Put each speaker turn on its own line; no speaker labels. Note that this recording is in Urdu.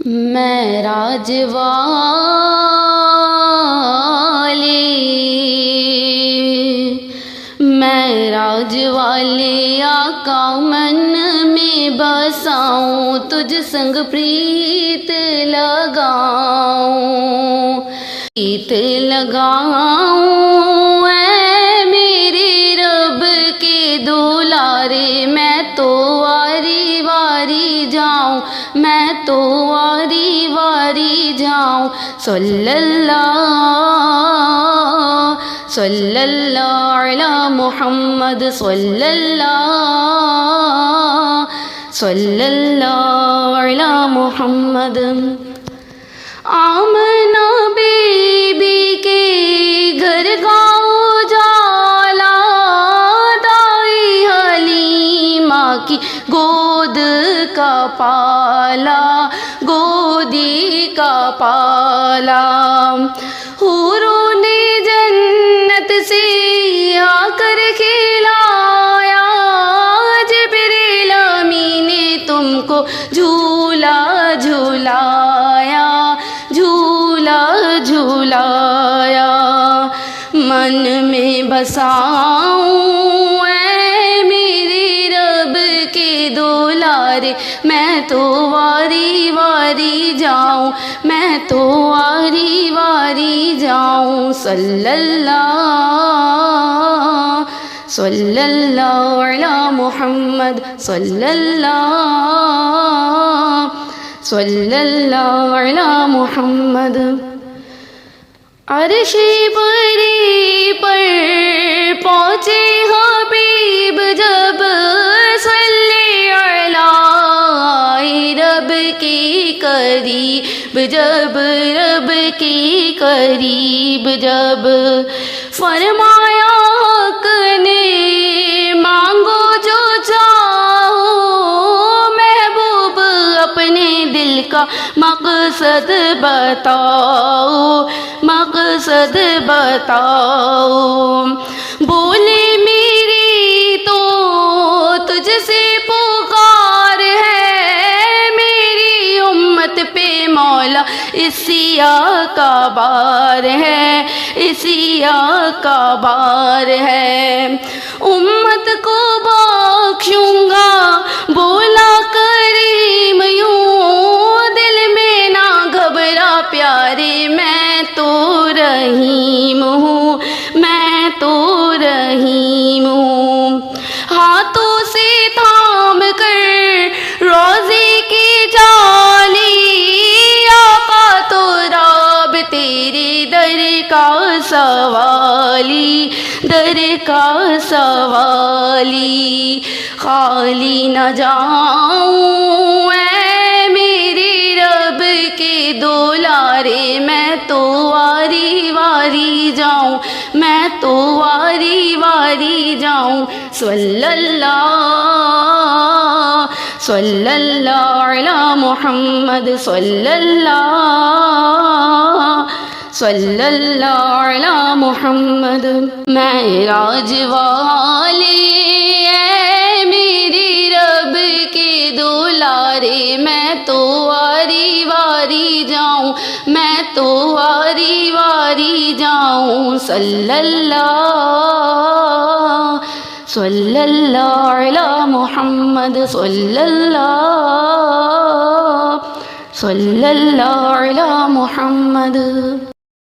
معراج والے آقا من میں بساؤں، تجھ سنگ پریت لگاؤں، پریت لگاؤں اے میرے رب کے دولارے، میں تو واری واری جاؤں، میں تو واری واری جاؤں، صلی اللہ علی محمد، صلی اللہ علی محمد۔ آمنہ بی بی کے گھر گاؤں جالا، دائی حلیمہ کی گود کا پالا، گودی کا پالا، حوروں نے جنت سے آ کر کھلایا، جبریل امین نے تم کو جھولا جھولایا، جھولا جھولایا، من میں بساؤں اے میرے رب کے دولارے، میں تو واری واری جاؤں، میں تو واری واری جاؤں، صلی اللہ علی محمد، صلی اللہ علی محمد۔ عرش بری پر پہنچے حبیب جب، صلی علی رب کی قریب جب، رب کی قریب جب، فرمایا حق نے مانگو جو چاہو، محبوب اپنے دل کا مقصد بتاؤ، مقصد بتاؤ، بولے میری تو تجھ سے پکار ہے، میری امت پہ مولا اسی کا بار ہے، اسی کا بار ہے، امت کو بخشوں گا بولا کریم یوں، دل میں نہ گھبرا پیارے، میں تو رحیم ہوں، میں تو رحیم ہوں، ہاتھوں سے تھام کر روزے کی جالی، آقا تو رب تیرے در کا سوالی، در کا سوالی، خالی نہ جاؤں اے میرے رب کے دولارے، میں تو واری واری جاؤں، میں تو واری واری جاؤں، صلی اللہ علی محمد، صلی اللہ علی محمد۔ معراج والے اے میرے رب کے دولارے، میں تو واری واری جاؤں، میں تو واری واری جاؤں، صلی اللہ علی محمد، صلی اللہ علی محمد۔